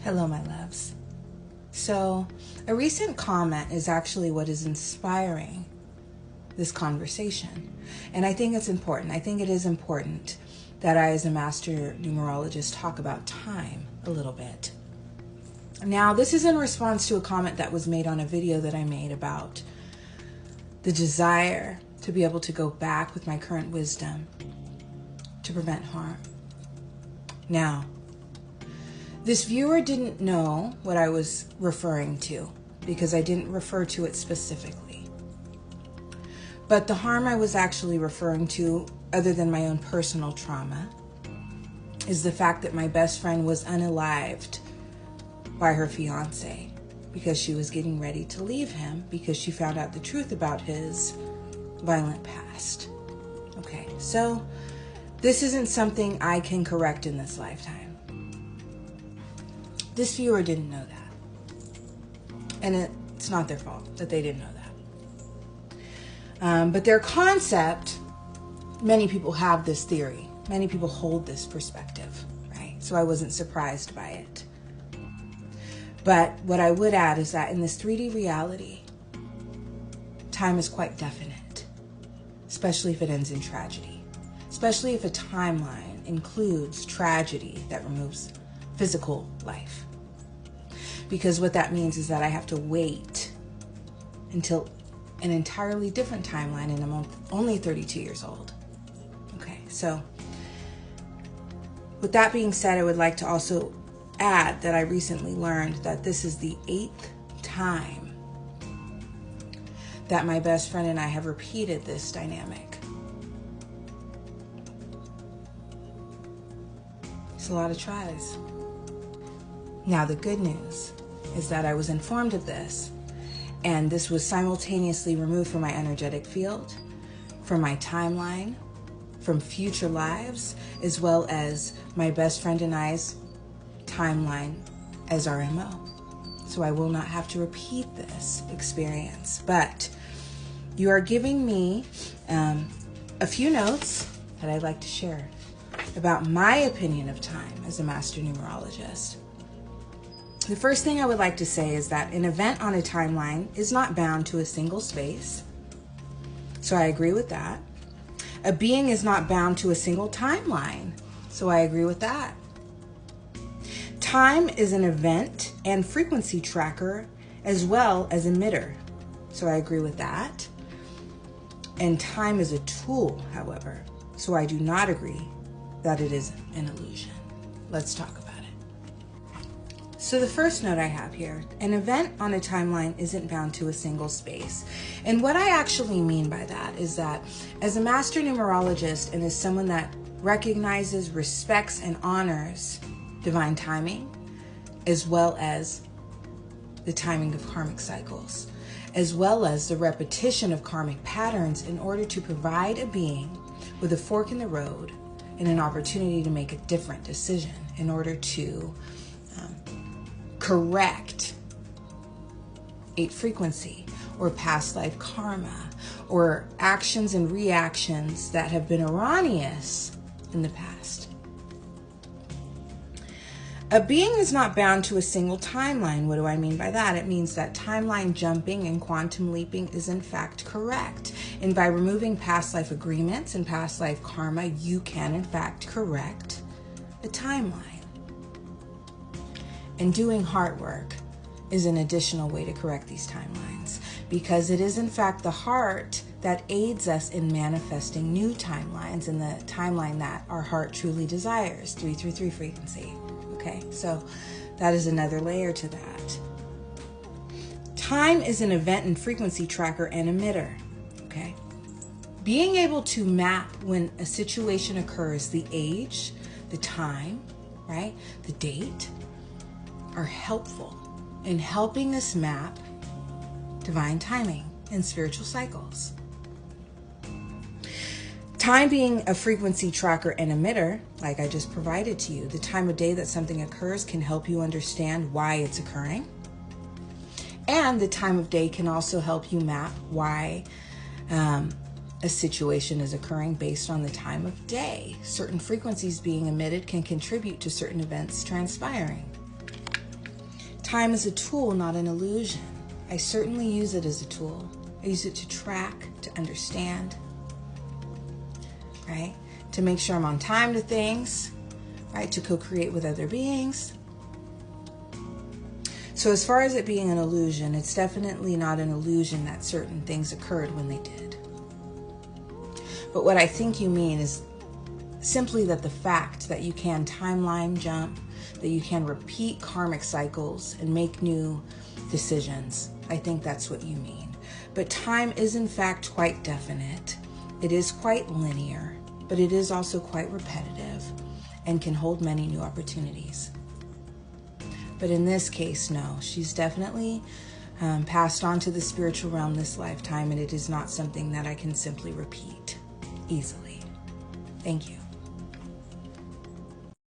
Hello, my loves. So, a recent comment is actually what is inspiring this conversation. And I think it's important. I think it is important that I, as a master numerologist, talk about time a little bit. Now, this is in response to a comment that was made on a video that I made about the desire to be able to go back with my current wisdom to prevent harm. Now, this viewer didn't know what I was referring to because I didn't refer to it specifically. But the harm I was actually referring to, other than my own personal trauma, is the fact that my best friend was unalived by her fiance because she was getting ready to leave him because she found out the truth about his violent past. Okay, so this isn't something I can correct in this lifetime. This viewer didn't know that. And it's not their fault that they didn't know that. But their concept, many people have this theory. Many people hold this perspective, right? So I wasn't surprised by it. But what I would add is that in this 3D reality, time is quite definite, especially if it ends in tragedy, especially if a timeline includes tragedy that removes physical life. Because what that means is that I have to wait until an entirely different timeline, and I'm only 32 years old. Okay, so with that being said, I would like to also add that I recently learned that this is the 8th time that my best friend and I have repeated this dynamic. It's a lot of tries. Now, the good news is that I was informed of this, and this was simultaneously removed from my energetic field, from my timeline, from future lives, as well as my best friend and I's timeline as our MO. So I will not have to repeat this experience. But you are giving me a few notes that I'd like to share about my opinion of time as a master numerologist. The first thing I would like to say is that an event on a timeline is not bound to a single space. So I agree with that. A being is not bound to a single timeline. So I agree with that. Time is an event and frequency tracker as well as emitter. So I agree with that. And time is a tool, however. So I do not agree that it is an illusion. Let's talk about it. So the first note I have here, an event on a timeline isn't bound to a single space. And what I actually mean by that is that as a master numerologist and as someone that recognizes, respects, and honors divine timing, as well as the timing of karmic cycles, as well as the repetition of karmic patterns in order to provide a being with a fork in the road and an opportunity to make a different decision in order to correct a frequency or past life karma or actions and reactions that have been erroneous in the past. A being is not bound to a single timeline. What do I mean by that? It means that timeline jumping and quantum leaping is in fact correct. And by removing past life agreements and past life karma, you can in fact correct a timeline. And doing heart work is an additional way to correct these timelines, because it is in fact the heart that aids us in manifesting new timelines in the timeline that our heart truly desires, 333 frequency. Okay, so that is another layer to that. Time is an event and frequency tracker and emitter. Okay, being able to map when a situation occurs, the age, the time, right, the date, are helpful in helping us map divine timing and spiritual cycles. Time being a frequency tracker and emitter, like I just provided to you, the time of day that something occurs can help you understand why it's occurring. And the time of day can also help you map why a situation is occurring based on the time of day. Certain frequencies being emitted can contribute to certain events transpiring. Time is a tool, not an illusion. I certainly use it as a tool. I use it to track, to understand, right? To make sure I'm on time to things, right? To co-create with other beings. So as far as it being an illusion, it's definitely not an illusion that certain things occurred when they did. But what I think you mean is simply that the fact that you can timeline jump, that you can repeat karmic cycles and make new decisions. I think that's what you mean. But time is in fact quite definite. It is quite linear, but it is also quite repetitive and can hold many new opportunities. But in this case, no, she's definitely passed on to the spiritual realm this lifetime, and it is not something that I can simply repeat easily. Thank you.